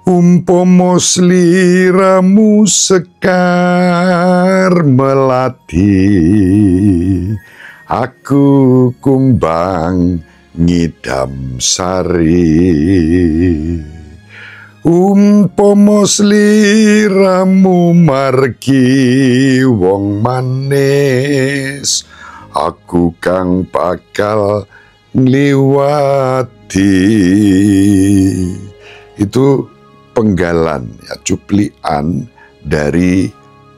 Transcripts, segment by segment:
Umpama sliramu sekar melati, aku kumbang ngidam sari. Umpama sliramu margi wong manis, aku kang bakal ngliwati. Itu penggalan, ya, cuplian dari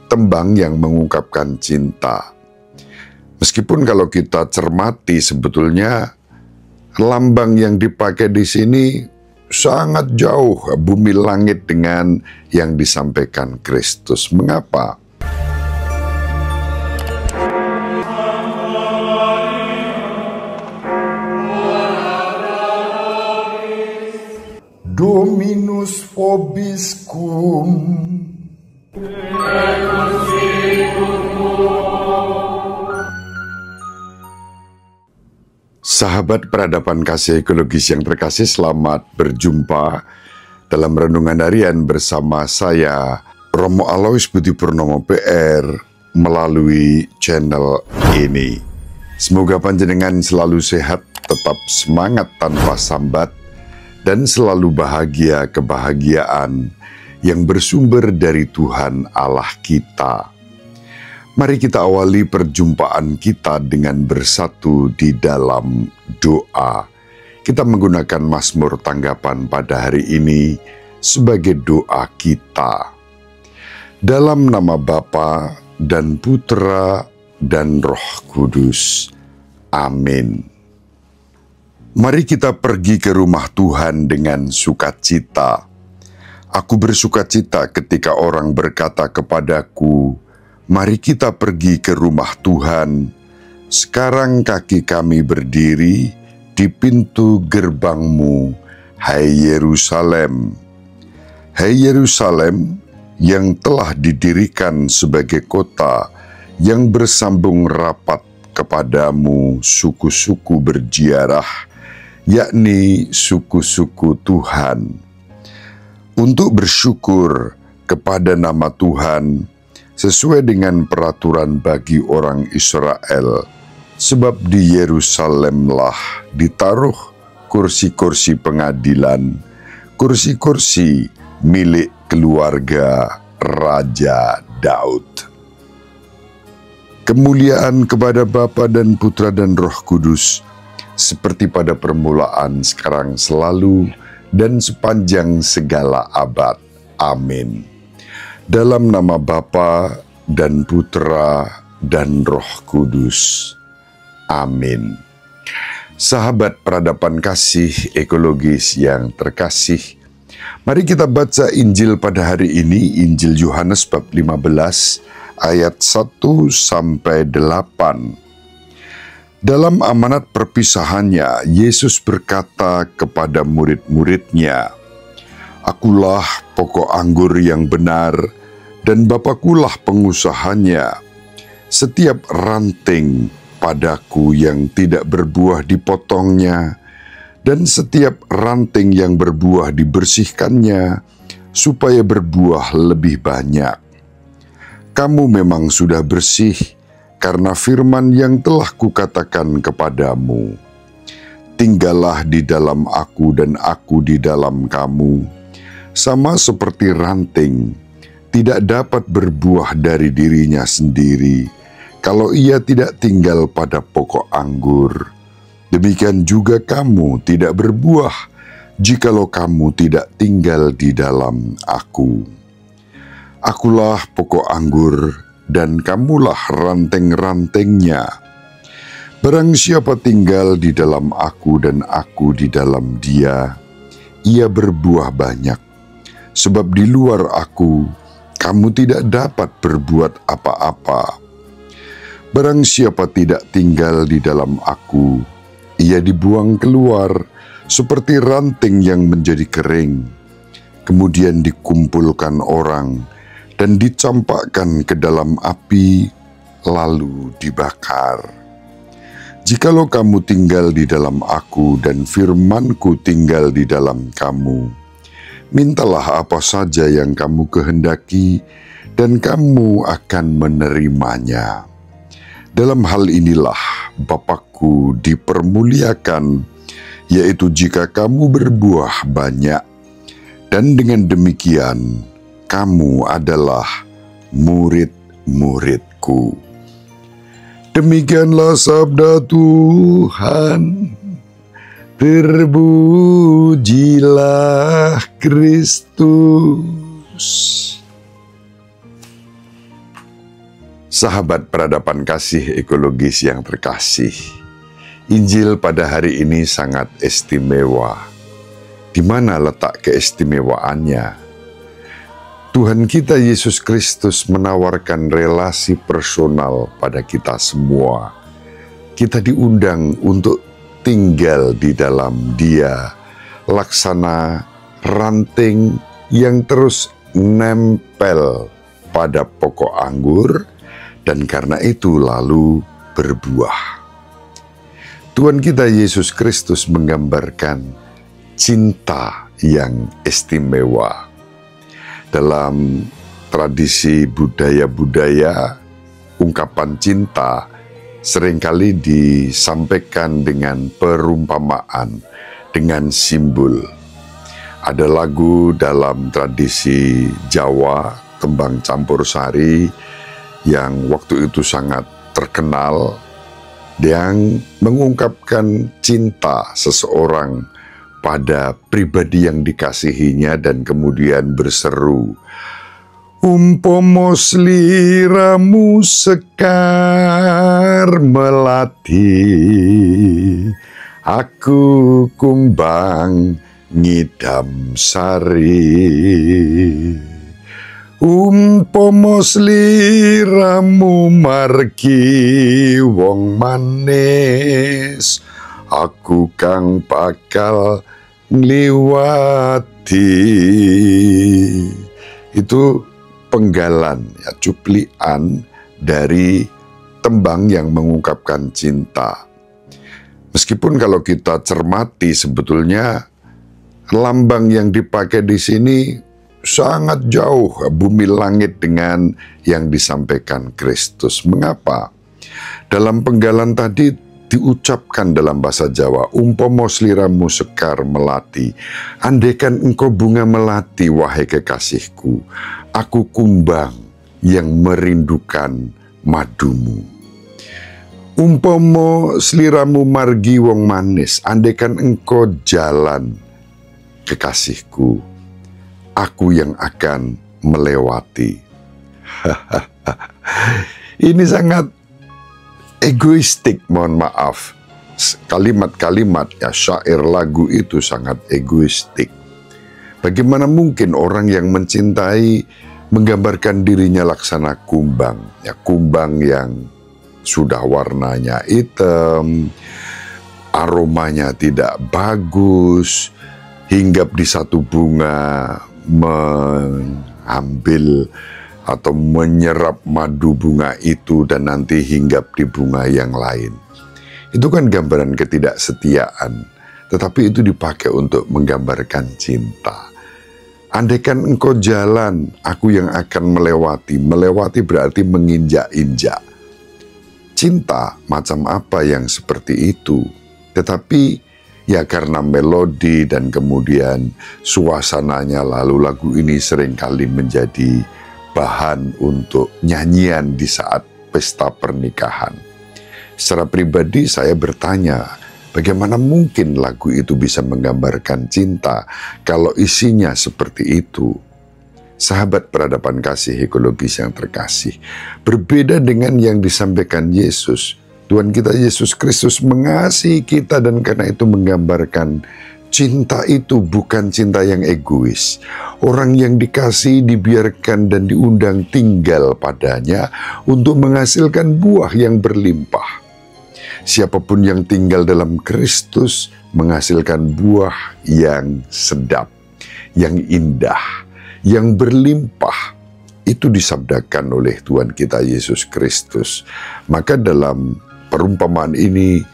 tembang yang mengungkapkan cinta. Meskipun kalau kita cermati sebetulnya lambang yang dipakai di sini sangat jauh bumi langit dengan yang disampaikan Kristus. Mengapa? Dominus vobiscum. Sahabat peradaban kasih ekologis yang terkasih, selamat berjumpa dalam renungan harian bersama saya, Romo Alois Budi Purnomo PR, melalui channel ini. Semoga panjenengan selalu sehat, tetap semangat tanpa sambat, dan selalu bahagia kebahagiaan yang bersumber dari Tuhan Allah kita. Mari kita awali perjumpaan kita dengan bersatu di dalam doa. Kita menggunakan Mazmur tanggapan pada hari ini sebagai doa kita. Dalam nama Bapa dan Putra dan Roh Kudus. Amin. Mari kita pergi ke rumah Tuhan dengan sukacita. Aku bersukacita ketika orang berkata kepadaku, mari kita pergi ke rumah Tuhan. Sekarang kaki kami berdiri di pintu gerbangmu, hai Yerusalem. Hai Yerusalem, yang telah didirikan sebagai kota yang bersambung rapat kepadamu suku-suku berziarah, yakni suku-suku Tuhan. Untuk bersyukur kepada nama Tuhan, sesuai dengan peraturan bagi orang Israel, sebab di Yerusalemlah ditaruh kursi-kursi pengadilan, kursi-kursi milik keluarga Raja Daud. Kemuliaan kepada Bapa dan Putra dan Roh Kudus, seperti pada permulaan, sekarang, selalu, dan sepanjang segala abad. Amin. Dalam nama Bapa dan Putra dan Roh Kudus. Amin. Sahabat peradaban kasih ekologis yang terkasih, mari kita baca Injil pada hari ini, Injil Yohanes bab 15 ayat 1 sampai 8. Dalam amanat perpisahannya, Yesus berkata kepada murid-muridnya, "Akulah pokok anggur yang benar, dan Bapakulah pengusahanya. Setiap ranting padaku yang tidak berbuah dipotongnya, dan setiap ranting yang berbuah dibersihkannya, supaya berbuah lebih banyak. Kamu memang sudah bersih, karena firman yang telah kukatakan kepadamu. Tinggallah di dalam aku dan aku di dalam kamu. Sama seperti ranting tidak dapat berbuah dari dirinya sendiri kalau ia tidak tinggal pada pokok anggur. Demikian juga kamu tidak berbuah jikalau kamu tidak tinggal di dalam aku. Akulah pokok anggur dan kamulah ranting-rantingnya. Barang siapa tinggal di dalam aku dan aku di dalam dia, ia berbuah banyak. Sebab di luar aku, kamu tidak dapat berbuat apa-apa. Barang siapa tidak tinggal di dalam aku, ia dibuang keluar seperti ranting yang menjadi kering, kemudian dikumpulkan orang dan dicampakkan ke dalam api, lalu dibakar. Jikalau kamu tinggal di dalam aku dan firmanku tinggal di dalam kamu, Mintalah apa saja yang kamu kehendaki, dan kamu akan menerimanya. Dalam hal inilah Bapakku dipermuliakan, yaitu jika kamu berbuah banyak, dan dengan demikian kamu adalah murid-muridku. Demikianlah sabda Tuhan. Terpujilah Kristus. Sahabat peradaban kasih ekologis yang terkasih, Injil pada hari ini sangat istimewa. Di mana letak keistimewaannya? Tuhan kita Yesus Kristus menawarkan relasi personal pada kita semua. Kita diundang untuk tinggal di dalam Dia, laksana ranting yang terus nempel pada pokok anggur, dan karena itu lalu berbuah. Tuhan kita Yesus Kristus menggambarkan cinta yang istimewa. Dalam tradisi budaya-budaya, ungkapan cinta seringkali disampaikan dengan perumpamaan, dengan simbol. Ada lagu dalam tradisi Jawa, tembang campur sari, yang waktu itu sangat terkenal, yang mengungkapkan cinta seseorang pada pribadi yang dikasihinya dan kemudian berseru, "Umpomo sliramu sekar melati, aku kumbang ngidam sari. Umpomo sliramu margi wong manis, aku kang bakal ngliwati." Itu penggalan, ya, cuplian dari tembang yang mengungkapkan cinta. Meskipun kalau kita cermati sebetulnya lambang yang dipakai di sini sangat jauh bumi langit dengan yang disampaikan Kristus. Mengapa? Dalam penggalan tadi diucapkan dalam bahasa Jawa, "Umpomo sliramu sekar melati." Andaikan engkau bunga melati, wahai kekasihku, aku kumbang yang merindukan madumu. Umpomo sliramu margi wong manis. Andaikan engkau jalan, kekasihku, aku yang akan melewati. Ini sangat egoistik, mohon maaf. Kalimat-kalimat, ya, syair lagu itu sangat egoistik. Bagaimana mungkin orang yang mencintai menggambarkan dirinya laksana kumbang, ya, kumbang yang sudah warnanya hitam, aromanya tidak bagus, hinggap di satu bunga mengambil atau menyerap madu bunga itu dan nanti hinggap di bunga yang lain. Itu kan gambaran ketidaksetiaan, tetapi itu dipakai untuk menggambarkan cinta. Andaikan engkau jalan, aku yang akan melewati. Melewati berarti menginjak-injak. Cinta macam apa yang seperti itu? Tetapi ya karena melodi dan kemudian suasananya, lalu lagu ini seringkali menjadi bahan untuk nyanyian di saat pesta pernikahan. Secara pribadi saya bertanya, bagaimana mungkin lagu itu bisa menggambarkan cinta kalau isinya seperti itu? Sahabat peradaban kasih ekologis yang terkasih, berbeda dengan yang disampaikan Yesus. Tuhan kita Yesus Kristus mengasihi kita dan karena itu menggambarkan cinta itu bukan cinta yang egois. Orang yang dikasihi dibiarkan dan diundang tinggal padanya untuk menghasilkan buah yang berlimpah. Siapapun yang tinggal dalam Kristus menghasilkan buah yang sedap, yang indah, yang berlimpah. Itu disabdakan oleh Tuhan kita Yesus Kristus. Maka dalam perumpamaan ini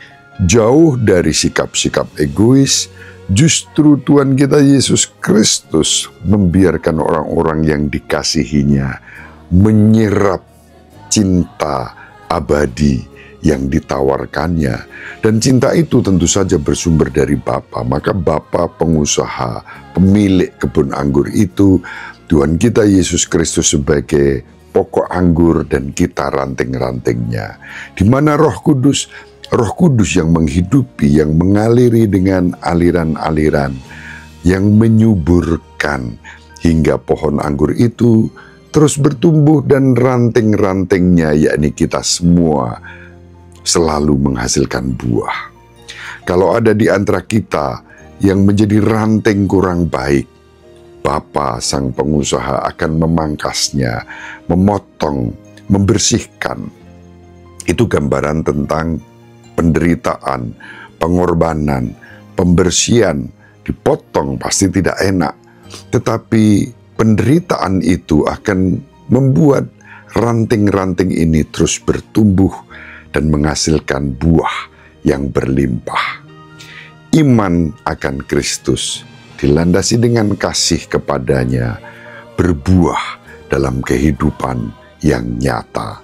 jauh dari sikap-sikap egois, Justru Tuhan kita Yesus Kristus membiarkan orang-orang yang dikasihinya menyerap cinta abadi yang ditawarkannya. Dan cinta itu tentu saja bersumber dari Bapa. Maka Bapa pengusaha, pemilik kebun anggur itu, Tuhan kita Yesus Kristus sebagai pokok anggur dan kita ranting-rantingnya. Di mana Roh Kudus yang menghidupi, yang mengaliri dengan aliran-aliran, yang menyuburkan hingga pohon anggur itu terus bertumbuh dan ranting-rantingnya, yakni kita semua, selalu menghasilkan buah. Kalau ada di antara kita yang menjadi ranting kurang baik, Bapa Sang Pengusaha akan memangkasnya, memotong, membersihkan. Itu gambaran tentang penderitaan, pengorbanan, pembersihan. Dipotong pasti tidak enak, tetapi penderitaan itu akan membuat ranting-ranting ini terus bertumbuh dan menghasilkan buah yang berlimpah. Iman akan Kristus dilandasi dengan kasih kepadanya, berbuah dalam kehidupan yang nyata.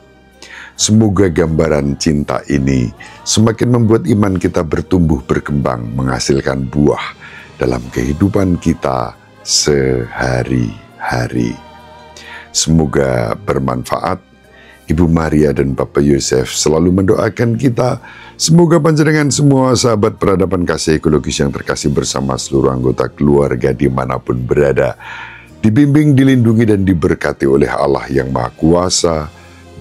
Semoga gambaran cinta ini semakin membuat iman kita bertumbuh berkembang, menghasilkan buah dalam kehidupan kita sehari-hari. Semoga bermanfaat. Ibu Maria dan Bapak Yosef selalu mendoakan kita. Semoga panjenengan semua sahabat peradaban kasih ekologis yang terkasih bersama seluruh anggota keluarga dimanapun berada, dibimbing, dilindungi, dan diberkati oleh Allah yang Maha Kuasa,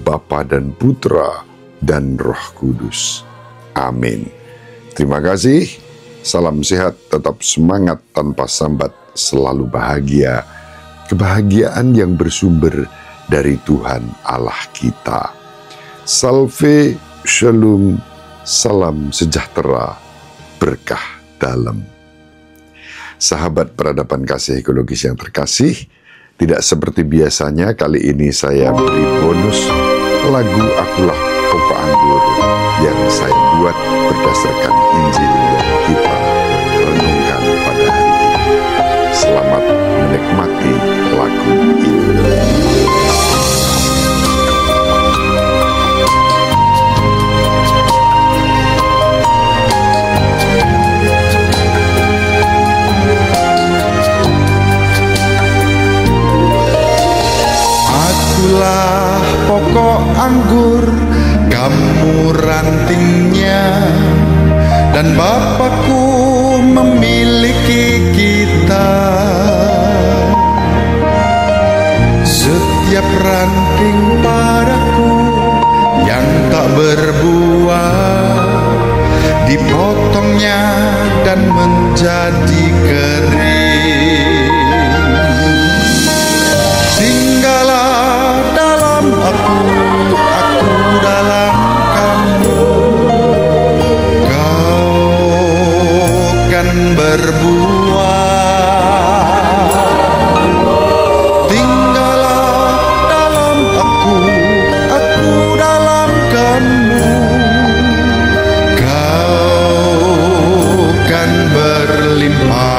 Bapa dan Putra dan Roh Kudus. Amin. Terima kasih. Salam sehat, tetap semangat tanpa sambat, selalu bahagia. Kebahagiaan yang bersumber dari Tuhan Allah kita. Salve, shalom, salam sejahtera, berkah dalam. Sahabat peradaban kasih ekologis yang terkasih, tidak seperti biasanya, kali ini saya beri bonus lagu Akulah Pokok Anggur yang saya buat berdasarkan Injil yang kita renungkan pada hari ini. Selamat menikmati lagu ini. Akulah pokok anggur, kamu rantingnya, dan Bapakku memiliki kita. Setiap ranting padaku yang tak berbuah, dipotongnya dan menjadi kering. Tinggallah dalam aku dalam kamu, kau kan berbuah. Tinggallah dalam aku dalam kamu, kau kan berlimpah.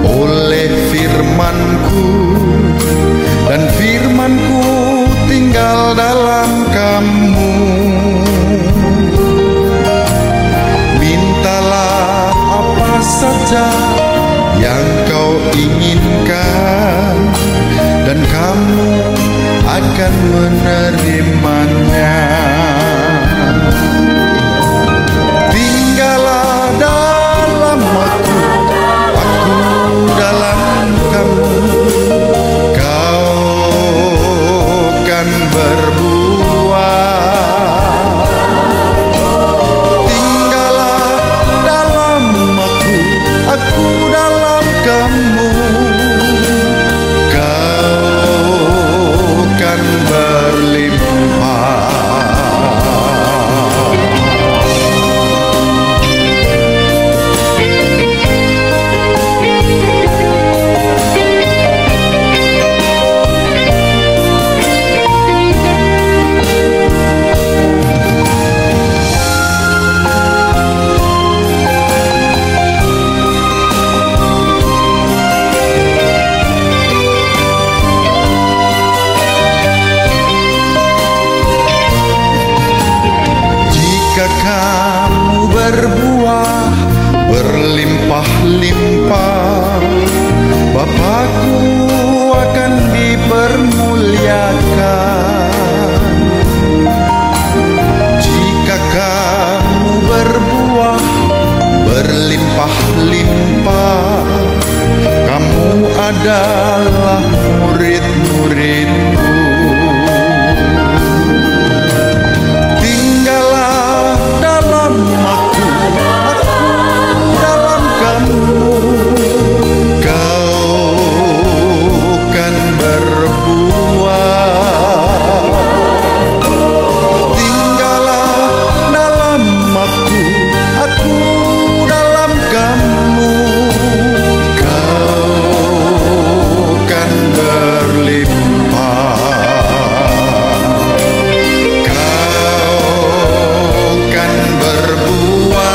Oleh firman-Ku, dan firman-Ku tinggal dalam kamu. Mintalah apa saja yang kau inginkan, dan kamu akan menerimanya. Tinggallah dalam aku dalam kamu, kau kan berbuah. Tinggallah dalam aku dalam kamu, kau kan berlimpah. berbuah berlimpah-limpah, Bapakku akan dipermuliakan. Jika kamu berbuah berlimpah-limpah, kamu adalah murid-muridku. Tinggallah dalam aku dalam kamu, kau kan berbuah. Tinggallah dalam aku dalam kamu, kau kan berlimpah. Kau kan berbuah,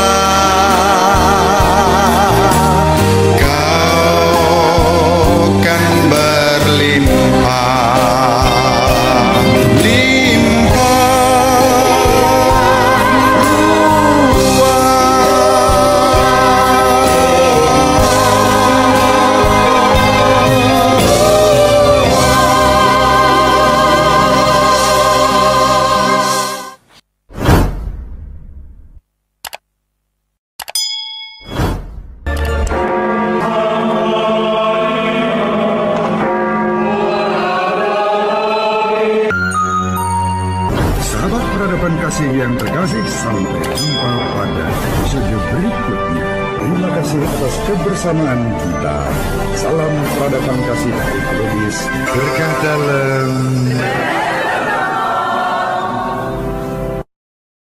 kau kan berlimpah, Sahabat peradaban kasih yang terkasih, sampai jumpa pada episode berikutnya. Terima kasih atas kebersamaan kita. Salam peradaban kasih dari Alodis. Berkah dalam